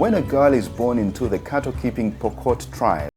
When a girl is born into the cattle-keeping Pokot tribe,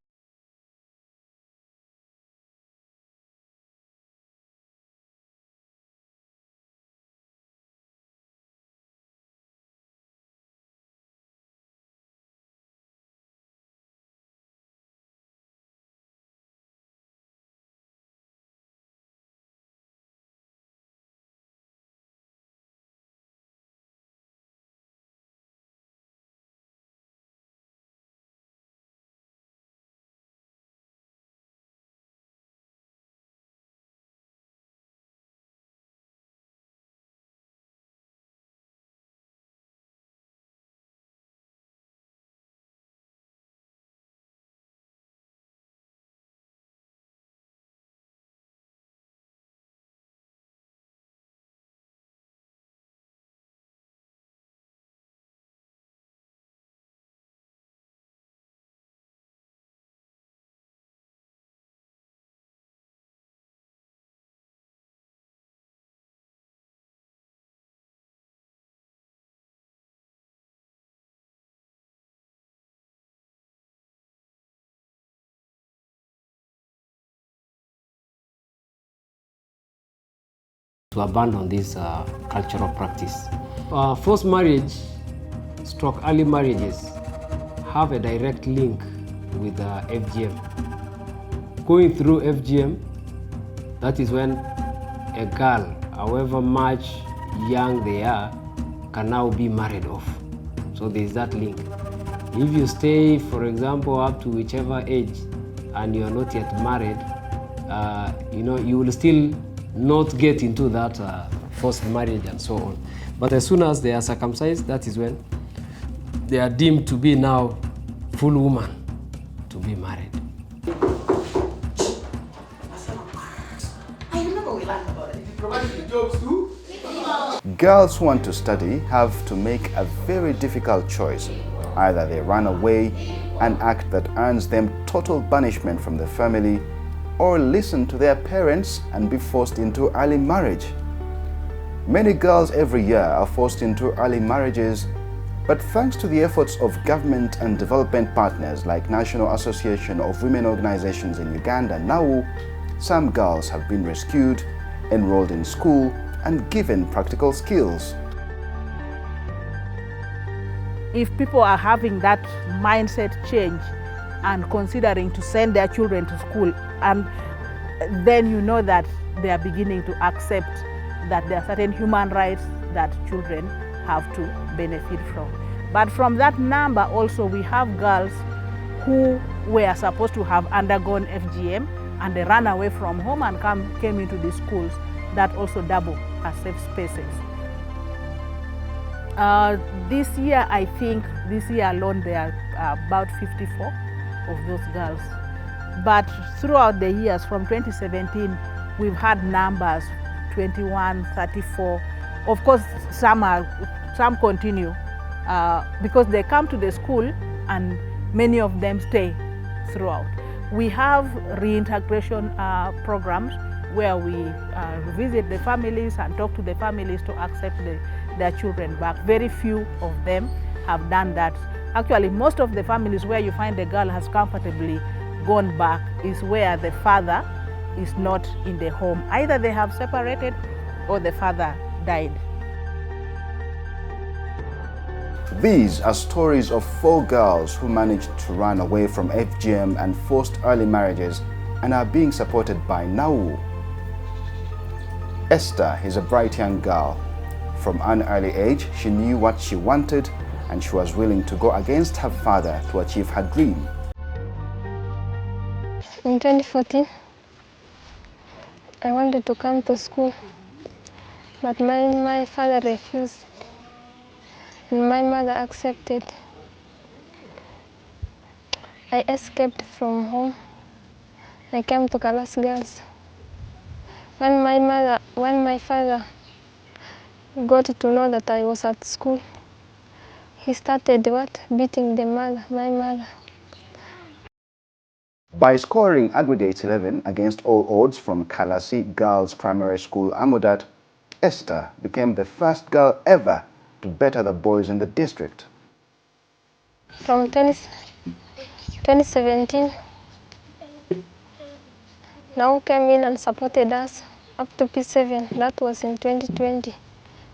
to abandon this cultural practice. Forced marriage, stroke early marriages have a direct link with FGM. Going through FGM, that is when a girl, however much young they are, can now be married off. So there is that link. If you stay, for example, up to whichever age and you are not yet married, you will still not get into that forced marriage and so on. But as soon as they are circumcised, that is when they are deemed to be now full woman to be married. girls who want to study have to make a very difficult choice. Either they run away, an act that earns them total banishment from the family, or listen to their parents and be forced into early marriage. Many girls every year are forced into early marriages, but thanks to the efforts of government and development partners like National Association of Women Organizations in Uganda, NAWU, some girls have been rescued, enrolled in school, and given practical skills. If people are having that mindset change and considering to send their children to school, and then you know that they are beginning to accept that there are certain human rights that children have to benefit from. But from that number also we have girls who were supposed to have undergone FGM and they ran away from home and came into the schools that also double as safe spaces. This year, I think, this year alone, there are about 54 of those girls. But throughout the years, from 2017, we've had numbers, 21, 34. Of course, some continue because they come to the school and many of them stay throughout. We have reintegration programs where we visit the families and talk to the families to accept their children back. Very few of them have done that. Actually, most of the families where you find the girl has comfortably gone back is where the father is not in the home. Either they have separated or the father died. These are stories of 4 girls who managed to run away from FGM and forced early marriages and are being supported by NAWU. Esther is a bright young girl. From an early age, she knew what she wanted and she was willing to go against her father to achieve her dream. In 2014, I wanted to come to school, but my father refused and my mother accepted. I escaped from home. I came to Kalas Girls. When my father got to know that I was at school, he started beating my mother. By scoring aggregate 11 against all odds from Kalasi Girls Primary School, Amudat, Esther became the first girl ever to better the boys in the district. from 2017. Now came in and supported us up to P7. That was in 2020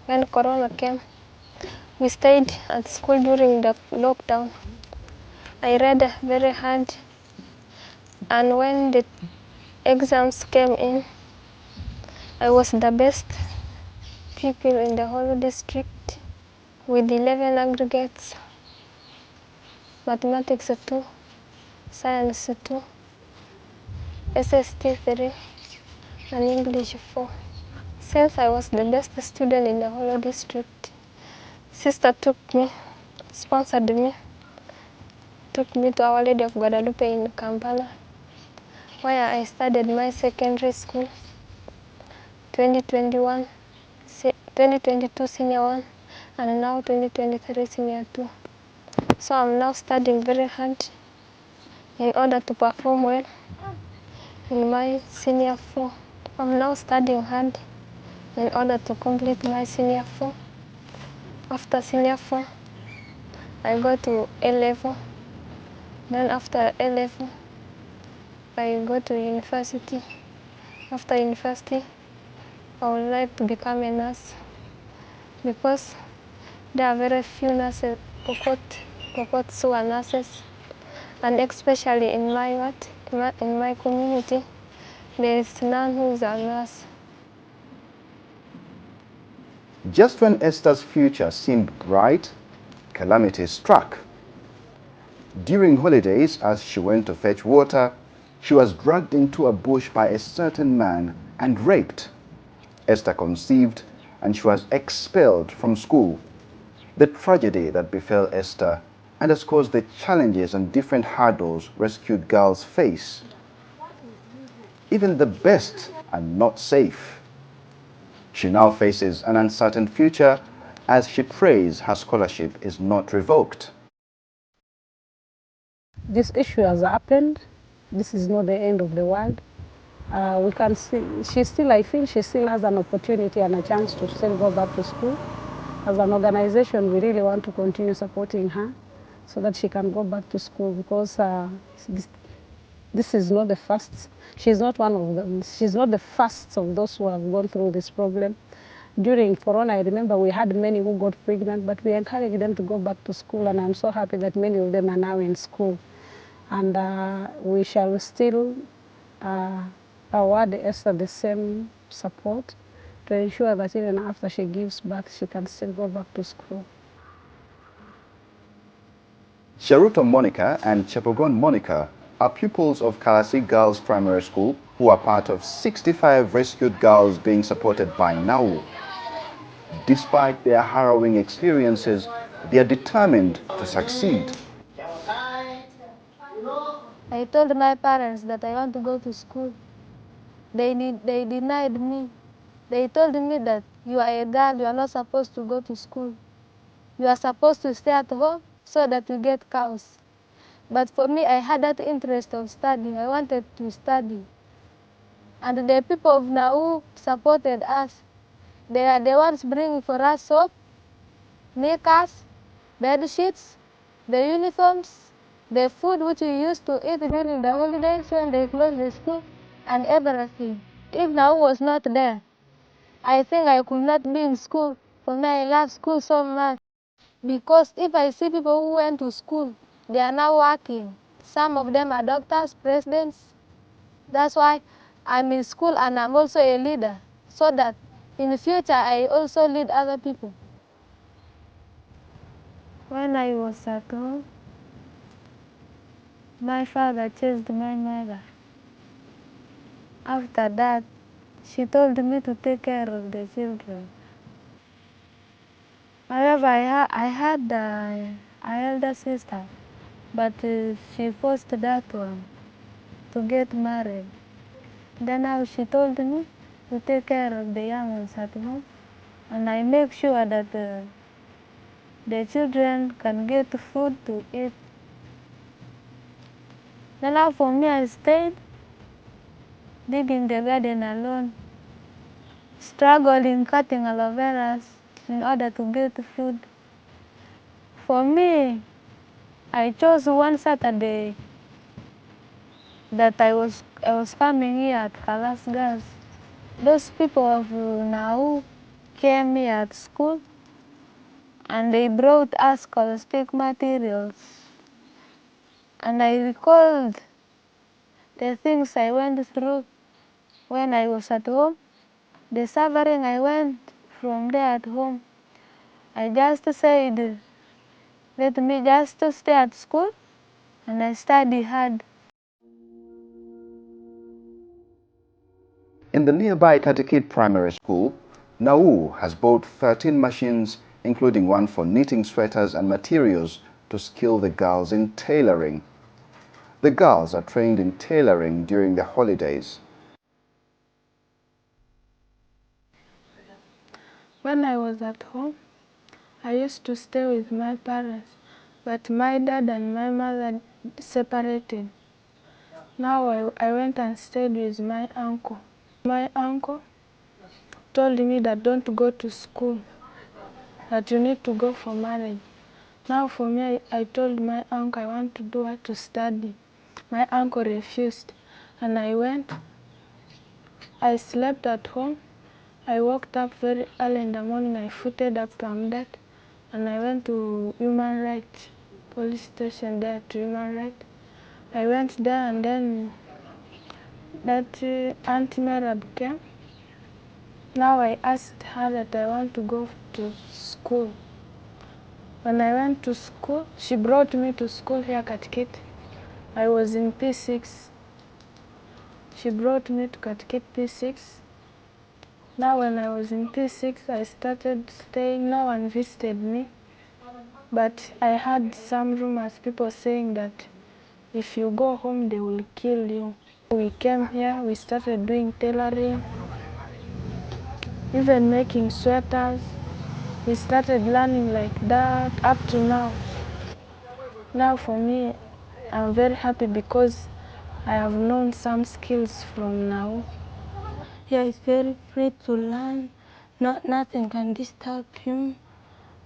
when Corona came. We stayed at school during the lockdown. I read very hard, and when the exams came in, I was the best pupil in the whole district with 11 aggregates, mathematics 2, science 2, SST 3, and English 4. Since I was the best student in the whole district, sister sponsored me, took me to Our Lady of Guadalupe in Kampala, where I studied my secondary school, 2022 senior 1, and now 2023 senior 2. So I'm now studying very hard in order to perform well in my senior 4. I'm now studying hard in order to complete my senior 4. After senior 4, I go to A level. Then after A level, I go to university. After university, I would like to become a nurse because there are very few nurses, Pokots who are nurses, and especially in my community, there is none who is a nurse. Just when Esther's future seemed bright, calamity struck. During holidays, as she went to fetch water, she was dragged into a bush by a certain man and raped. Esther conceived and she was expelled from school. The tragedy that befell Esther underscores the challenges and different hurdles rescued girls face. Even the best are not safe. She now faces an uncertain future as she prays her scholarship is not revoked. This issue has happened. This is not the end of the world. We can see I feel she still has an opportunity and a chance to still go back to school. As an organization, we really want to continue supporting her so that she can go back to school because this is not the first. She's not one of them. She's not the first of those who have gone through this problem. During Corona, I remember we had many who got pregnant, but we encouraged them to go back to school, and I'm so happy that many of them are now in school. And we shall still award Esther the same support to ensure that even after she gives birth, she can still go back to school. Sharuto Monica and Chepogon Monica are pupils of Kalasi Girls Primary School who are part of 65 rescued girls being supported by NAU. Despite their harrowing experiences, they are determined to succeed. I told my parents that I want to go to school. They denied me. They told me that you are a girl, you are not supposed to go to school. You are supposed to stay at home so that you get cows. But for me, I had that interest of studying. I wanted to study. And the people of Nau supported us. They are the ones bringing for us soap, knickers, bed sheets, the uniforms, the food which we used to eat during the holidays when they closed the school, and everything. If Nau was not there, I think I could not be in school. For me, I love school so much. Because if I see people who went to school, they are now working. Some of them are doctors, presidents. That's why I'm in school and I'm also a leader, so that in the future I also lead other people. When I was at home, my father chased my mother. After that, she told me to take care of the children. However, I had an elder sister, but she forced that one to get married. Then now she told me to take care of the young ones at home, and I make sure that the children can get food to eat. Then now for me, I stayed digging the garden alone, struggling cutting aloe veras in order to get food. For me, I chose one Saturday that I was coming here at Kalas Girls. Those people of now came here at school and they brought us scholastic materials. And I recalled the things I went through when I was at home, the suffering I went from there at home. I just said, let me just stay at school and I study hard. In the nearby Katikit Primary School, Nau has bought 13 machines, including one for knitting sweaters and materials to skill the girls in tailoring. The girls are trained in tailoring during the holidays. When I was at home, I used to stay with my parents, but my dad and my mother separated. Now I went and stayed with my uncle. My uncle told me that don't go to school, that you need to go for marriage. Now for me, I told my uncle I want to do what to study. My uncle refused, and I went. I slept at home. I woke up very early in the morning. I footed up from that, and I went to human rights police station there to human rights. I went there, and then that Auntie Marab came. Now I asked her that I want to go to school. When I went to school, she brought me to school here at Katikit. I was in P6. She brought me to Katikit P6. Now when I was in P6, I started staying. No one visited me. But I heard some rumors, people saying that if you go home, they will kill you. We came here, we started doing tailoring, even making sweaters. We started learning like that up to now. Now for me, I'm very happy because I have known some skills from now. Here is very free to learn. Nothing can disturb you.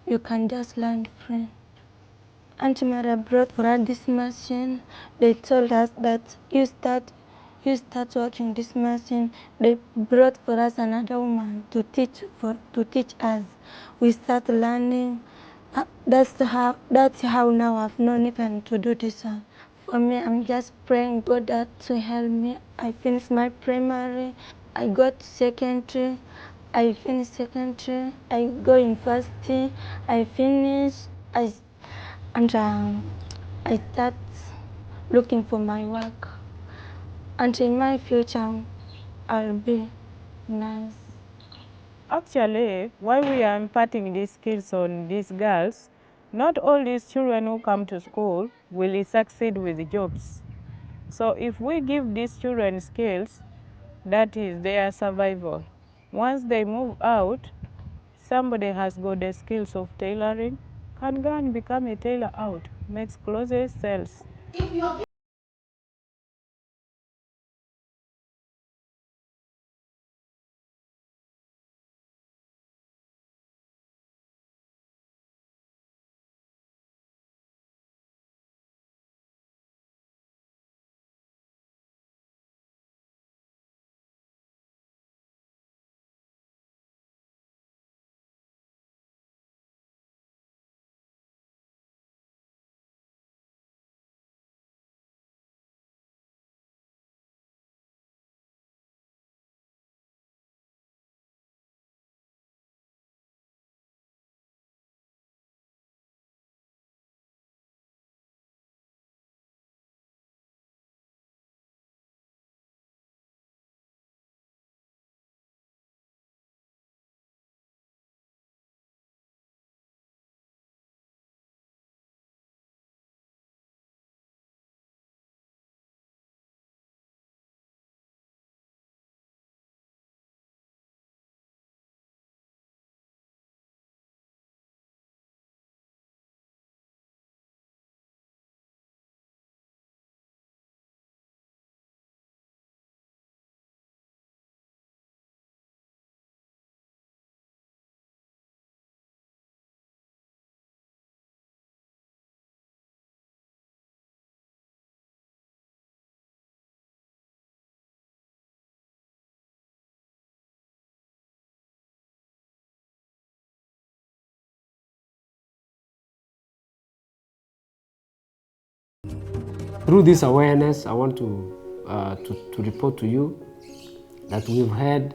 You can just learn free. Auntie Mara brought for us this machine. They told us that you start working this machine. They brought for us another woman to teach us. We start learning. That's how now I've known even to do this. For me, I'm just praying God that to help me. I finished my primary. I got secondary. I finished secondary. I go university. I finish. I start looking for my work. And in my future, I'll be nice. Actually, why we are imparting these skills on these girls, not all these children who come to school will succeed with jobs. So if we give these children skills, that is their survival. Once they move out, somebody has got the skills of tailoring, can go and become a tailor out, makes clothes, sells. Through this awareness, I want to report to you that we've had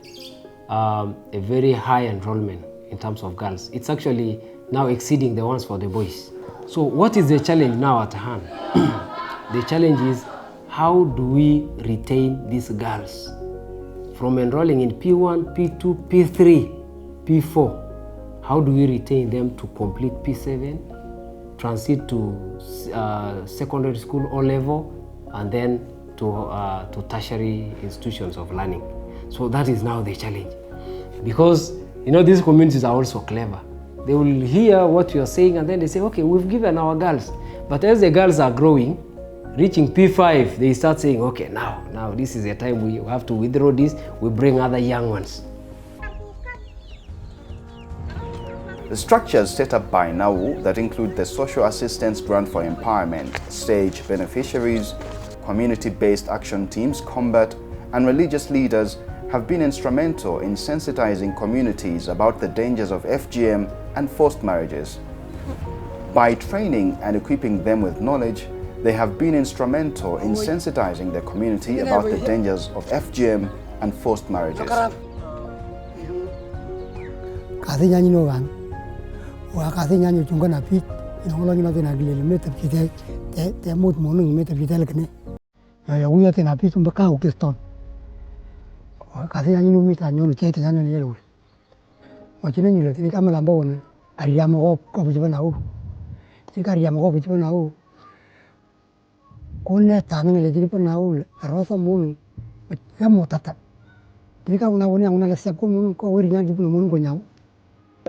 a very high enrollment in terms of girls. It's actually now exceeding the ones for the boys. So what is the challenge now at hand? The challenge is, how do we retain these girls from enrolling in P1, P2, P3, P4? How do we retain them to complete P7, transit to secondary school O level, and then to tertiary institutions of learning? So that is now the challenge. Because these communities are also clever. They will hear what you are saying and then they say, okay, we've given our girls. But as the girls are growing, reaching P5, they start saying, okay, now this is the time we have to withdraw this, we bring other young ones. The structures set up by NAWU that include the Social Assistance Grant for Empowerment, STAGE beneficiaries, community-based action teams, combat, and religious leaders have been instrumental in sensitizing communities about the dangers of FGM and forced marriages. By training and equipping them with knowledge, they have been instrumental in sensitizing the community about the dangers of FGM and forced marriages.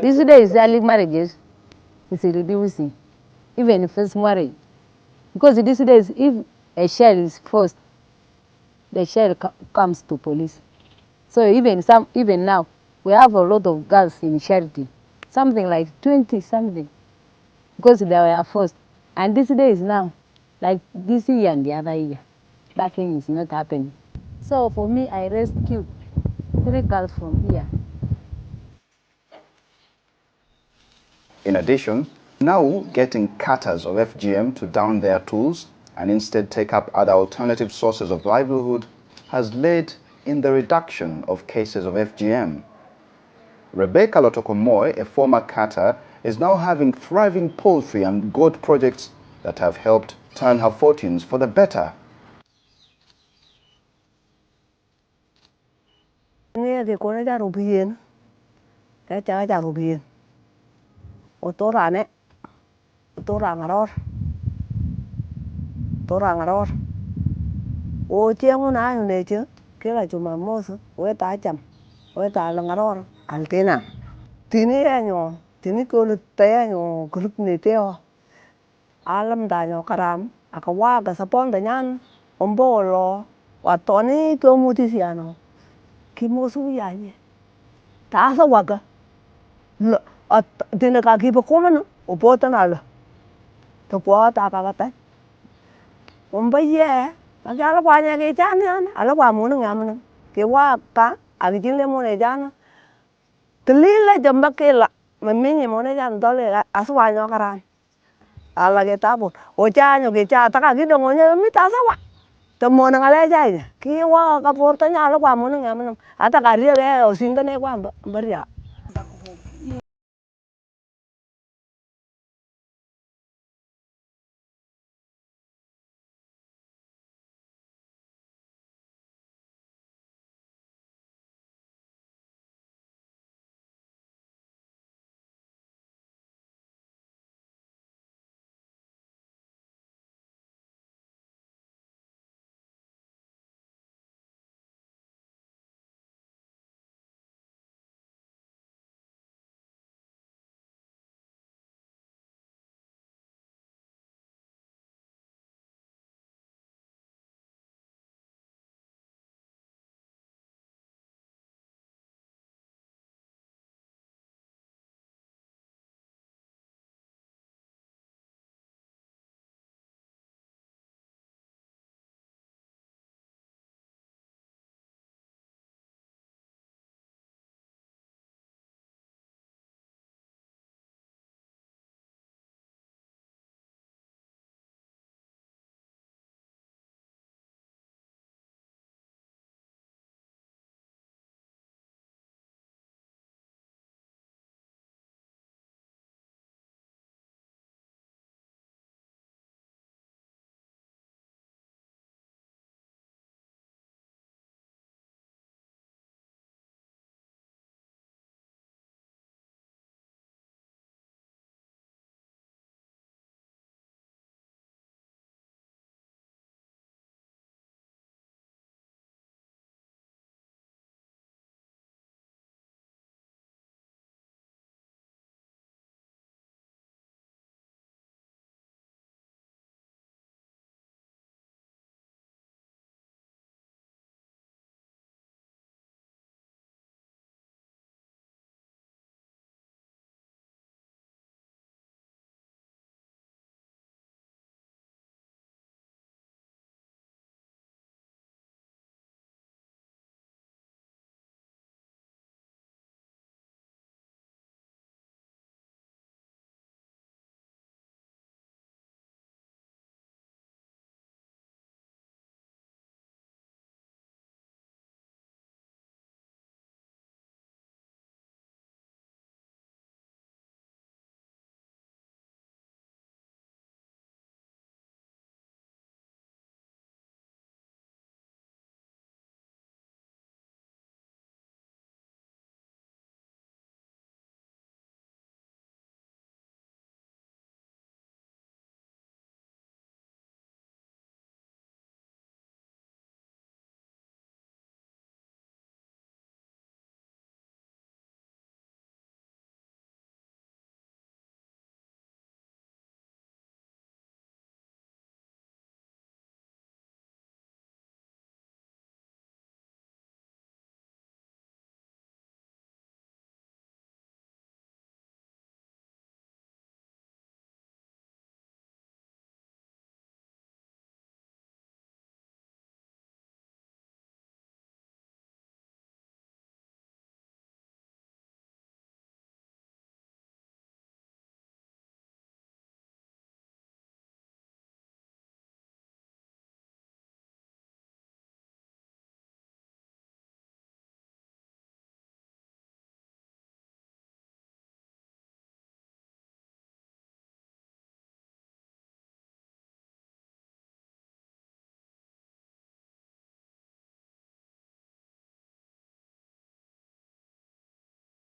These days, early marriages is reducing, even first marriage. Because these days, if a child is forced, the child comes to police. So even now, we have a lot of girls in charity, something like 20 something, because they were forced. And these days now, like this year and the other year, that thing is not happening. So for me, I rescued 3 girls from here. In addition, now getting cutters of FGM to down their tools and instead take up other alternative sources of livelihood has led in the reduction of cases of FGM. Rebecca Lotokomoy, a former cutter, is now having thriving poultry and goat projects that have helped turn her fortunes for the better. O tiang na yo ne che kila Jumamosi weta cham weta langaror altina tini anyo tini ko lu te anyo grup ni te o alam da nyo karam akawa ga sapon da nyan ombolo wa toni to muti siano kimosu ya ye ta sa waga at dina ka ki ba ko man o bota na la to po ta ka ta ombaye Agala kwanya ke chana, ala kwa muna ngamana. Ke waka, agijile muna jana. Telila jamba kela, maminye muna jana dole aswanya karan. Ala ke tabut. O chanyo ke cha taka gido ngonya mi tasawa. Temona ngale jaya. Ki wa ka portanya ala kwa muna ngamana. Ata karia ke o singane kwa baria.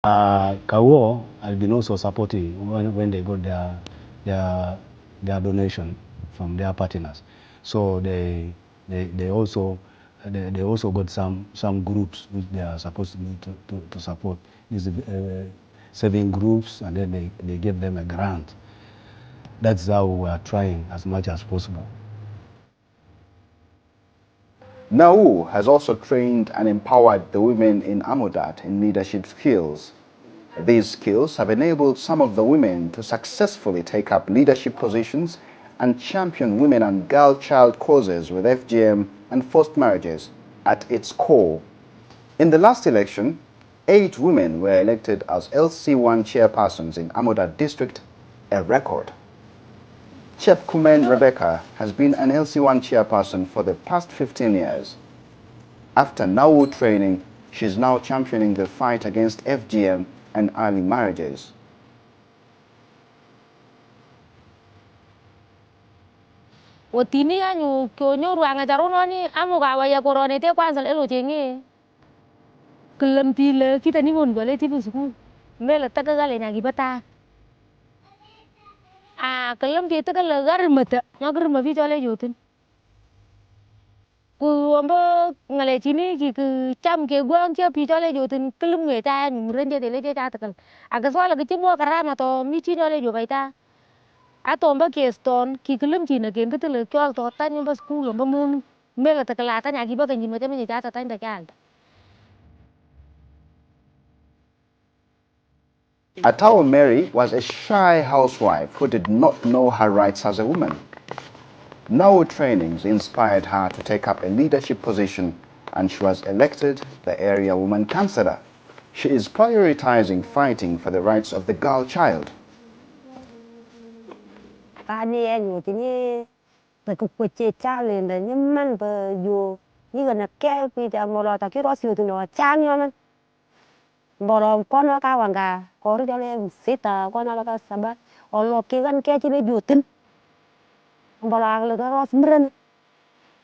Kawo has been also supporting when they got their donation from their partners. So they also got some groups which they are supposed to support. These saving groups, and then they give them a grant. That's how we are trying as much as possible. Nau has also trained and empowered the women in Amudat in leadership skills. These skills have enabled some of the women to successfully take up leadership positions and champion women and girl-child causes with FGM and forced marriages at its core. In the last election, 8 women were elected as LC1 chairpersons in Amudat district, a record. Chef Kumen Rebecca has been an LC1 chairperson for the past 15 years. After Nau training, she is now championing the fight against FGM and early marriages. Watini anyu kyonyo ruanga jarunoni amu gawa ya korone te kwanza lelo chengi. Kelam pile kita ni mon gole tipu suku. Mela taka gale nyagi bata. Kelam pi taka le gar mata nyagir ma vi jole jotin. Ku ambo ngale chini ki ke cham ke guang chia pi jole jotin kelam nge ta nyu renje de leje ta takal. Agaswala ke chimo karama to mi chi jole jo baita. Atomba ke stone ki kelam china ken ke tele kyol to tan nyumba school ambo mun mela takala ta nyagi ba kanyi mate me ta tan ta kyal. Atao Mary was a shy housewife who did not know her rights as a woman. Nau trainings inspired her to take up a leadership position, and she was elected the area woman councillor. She is prioritizing fighting for the rights of the girl child. Boro kono ka wanga kori jole sita kono ka sabat olo kigan ke chile jutin boro agle ka ros mren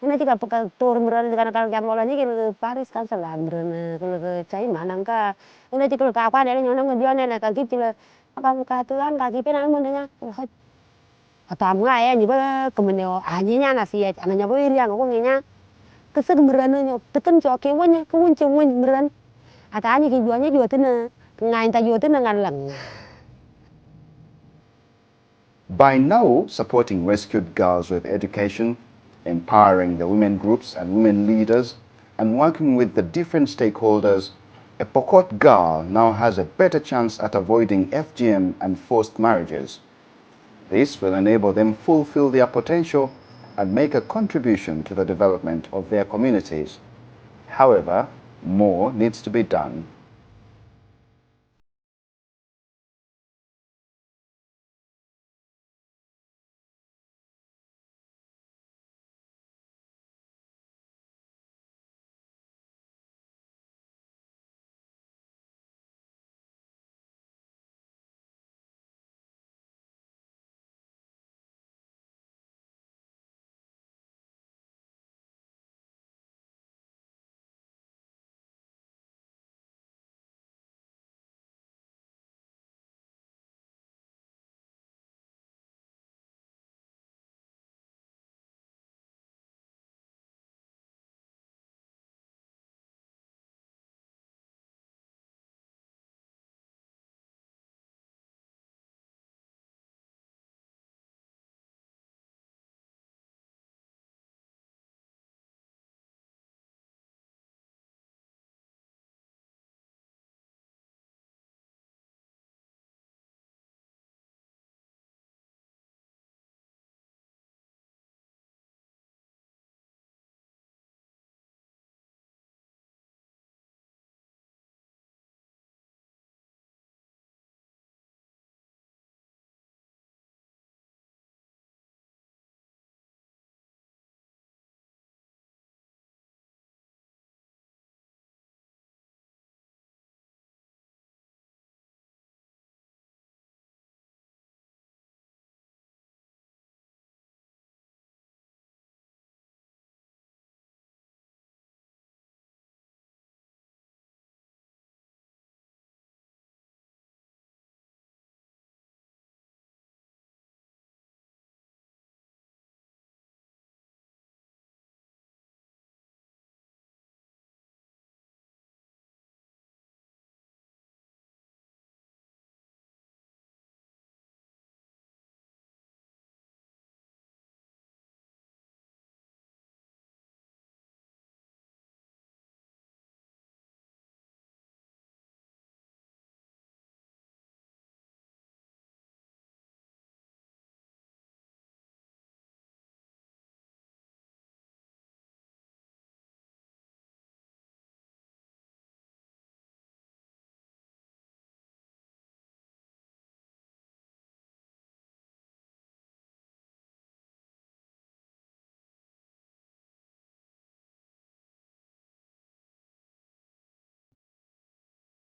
ina tika paka tor mren kana kal jam olo ni ke Paris kan sala mren ke chai manang ka ina tika ka kwa ne nyona ngon dione na ka kitile ka tuan ka kipena mun nya atam nga e ni ba kemenyo anyinya na sie ananya bo irian ko nginya keseg mren nyo teken cho ke wonya ku wun che wun mren By now supporting rescued girls with education, empowering the women groups and women leaders, and working with the different stakeholders, a Pokot girl now has a better chance at avoiding FGM and forced marriages. This will enable them fulfill their potential and make a contribution to the development of their communities. However, more needs to be done.